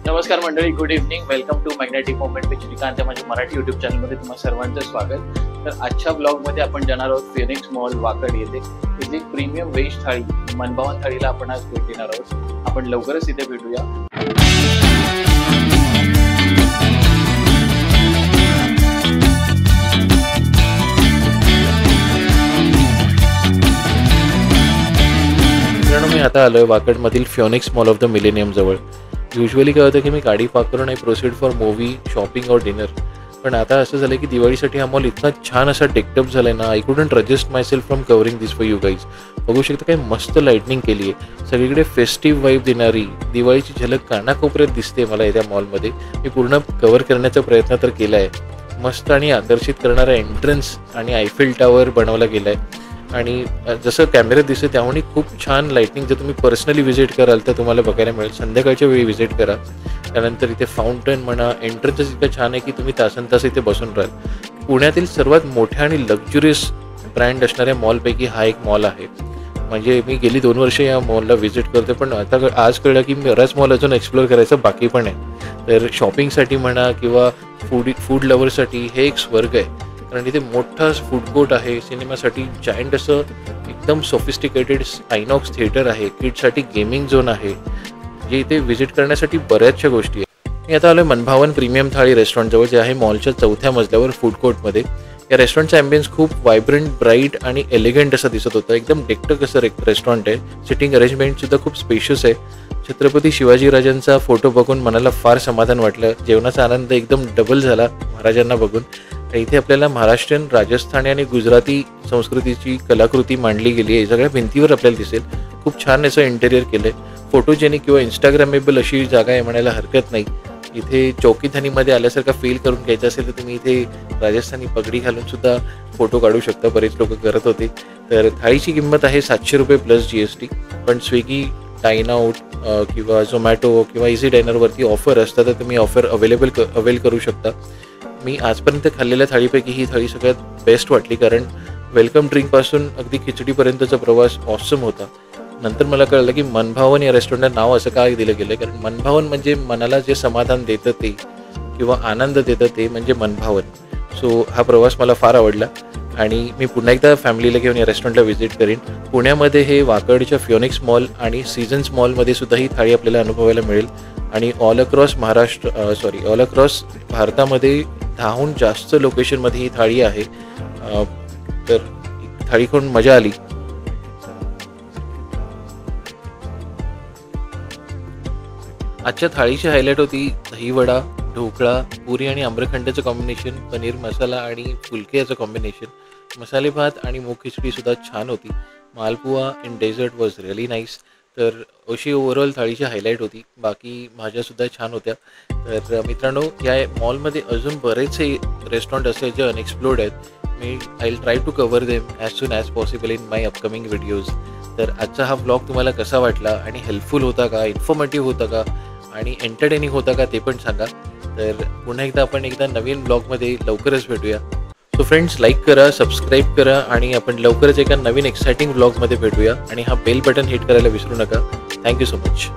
नमस्कार मंडळी, good evening. Welcome to magnetic moment with Shrikant. माझ्या मराठी यूट्यूब चॅनलमध्ये तुम्हा सर्वांचं स्वागत. तर आजच्या ब्लॉगमध्ये आपण जाणार आहोत फिनिक्स मॉल वाकड येथे. इथे प्रीमियम व्हेज थाळी मनभावन थाळीला आपण आज भेट देणार आहोत. आपण लवकरच इथे भेटूया. मी आता आलोय वाकडमधील Phoenix Mall of the Millennium जवळ. युजली काय होतं की मी गाडी पार्क करून आणि प्रोसीड फॉर मूवी, शॉपिंग और डिनर. पण आता असं झालं की दिवाळीसाठी हा मॉल इतका छान असा डेकटअप झालाय ना, I couldn't resist my self from covering this for you guys. बघू शकता काय मस्त लाईटनिंग केली आहे. सगळीकडे फेस्टिव्ह वाईब देणारी दिवाळीची झलक कानाकोपऱ्यात दिसते मला या मॉलमध्ये. मी पूर्ण कव्हर करण्याचा प्रयत्न तर केला आहे. मस्त आणि आकर्षित करणारा एंट्रन्स आणि आयफेल टावर बनवला गेला आहे. आणि जसं कॅमेऱ्यात दिसतं त्यामुळे खूप छान लाईटनिंग. जर तुम्ही पर्सनली व्हिजिट कराल तर तुम्हाला बघायला मिळेल. संध्याकाळच्या वेळी व्हिजिट करा. त्यानंतर इथे फाउंटन म्हणा, एंट्रन्सच इतकं छान आहे की तुम्ही तासनतास इथे बसून राहाल. पुण्यातील सर्वात मोठ्या आणि लक्झुरियस ब्रँड असणाऱ्या मॉलपैकी हा एक मॉल आहे. म्हणजे मी गेली 2 वर्ष या मॉलला व्हिजिट करते, पण आता आज कळलं की बराच मॉल अजून एक्सप्लोअर करायचं बाकी पण आहे. तर शॉपिंगसाठी म्हणा किंवा फूड लव्हरसाठी हे एक स्वर्ग आहे. कारण इथे मोठा फूड कोर्ट आहे, सिनेमासाठी जायंट असं एकदम सोफिस्टिकेटेड आयनॉक्स थिएटर आहे, किड्ससाठी गेमिंग झोन आहे. जे इथे व्हिजिट करण्यासाठी बऱ्याचशा गोष्टी आहेत. मी आता आलो मनभावन प्रीमियम थाळी रेस्टॉरंटजवळ, जे आहे मॉलच्या 4थ्या मजल्यावर फूड कोर्टमध्ये. या रेस्टॉरंटचा ॲम्बियन्स खूप व्हायब्रंट, ब्राईट आणि एलिगंट असं दिसत होतं. एकदम डेक्टक असं रेस्टॉरंट आहे. सिटिंग अरेंजमेंटसुद्धा खूप स्पेशियस आहे. छत्रपती शिवाजीराजांचा फोटो बघून मनाला फार समाधान वाटलं. जेवणाचा आनंद एकदम डबल झाला महाराजांना बघून. इथे आपल्याला महाराष्ट्रीयन, राजस्थानी आणि गुजराती संस्कृतीची कलाकृती मांडली गेली आहे. सगळ्या भिंतीवर आपल्याला दिसेल. खूप छान असं इंटेरियर केलं आहे. फोटोजेनिक किंवा इंस्टाग्रामेबल अशी जागा आहे म्हणायला हरकत नाही. इथे चौकीधानीमध्ये आल्यासारखा फील करून घ्यायचं असेल तर तुम्ही इथे राजस्थानी पगडी घालून सुद्धा फोटो काढू शकता. बरेच लोक करत होते. तर थाळीची किंमत आहे 700 रुपये प्लस GST. पण स्विगी, डाईन आउट किंवा झोमॅटो किंवा इझी डायनरवरती ऑफर असतात, तर तुम्ही ऑफर अवेल करू शकता. मी आजपर्यंत खाल्लेल्या थाळीपैकी ही थाळी सगळ्यात बेस्ट वाटली. कारण वेलकम ड्रिंकपासून अगदी खिचडीपर्यंतचा प्रवास ऑसम होता. नंतर मला कळलं की मनभावन या रेस्टॉरंटला नाव असं काय दिलं गेलं. कारण मनभावन म्हणजे मनाला जे समाधान देतं ते किंवा आनंद देतं ते म्हणजे मनभावन. सो हा प्रवास मला फार आवडला आणि मी पुन्हा एकदा फॅमिलीला घेऊन या रेस्टॉरंटला व्हिजिट करीन. पुण्यामध्ये हे वाकडच्या फिनिक्स मॉल आणि सीझन्स मॉलमध्ये सुद्धा ही थाळी आपल्याला अनुभवायला मिळेल. आणि ऑल अक्रॉस भारतामध्ये 10हून जास्त लोकेशनमध्ये ही थाळी आहे. तर थाळी खाऊन मजा आली. आजच्या थाळीची हायलाईट होती दहीवडा, ढोकळा, पुरी आणि आम्रखंडाचं कॉम्बिनेशन, पनीर मसाला आणि फुलके याचं कॉम्बिनेशन. मसाले भात आणि मूग खिचडीसुद्धा छान होती. Malpua in dessert was really nice. तर अशी ओव्हरऑल थाळीची हायलाईट होती. बाकी भाज्यासुद्धा छान होत्या. तर मित्रांनो, या मॉलमध्ये अजून बरेचसे रेस्टॉरंट असे जे अनएक्सप्लोर्ड आहेत. मी I will try to cover them as soon as possible in my upcoming videos. तर आजचा हा व्लॉग तुम्हाला कसा वाटला आणि हेल्पफुल होता का, इन्फॉर्मेटिव्ह होता का आणि एंटरटेनिंग होता का ते पण सांगा. तर पुन्हा एकदा आपण नवीन ब्लॉगमध्ये लवकरच भेटूया. सो फ्रेंड्स, लाईक करा, सबस्क्राईब करा आणि आपण लवकरच एका नवीन एक्साइटिंग ब्लॉगमध्ये भेटूया. आणि हा बेल बटन हिट करायला विसरू नका. Thank you so much.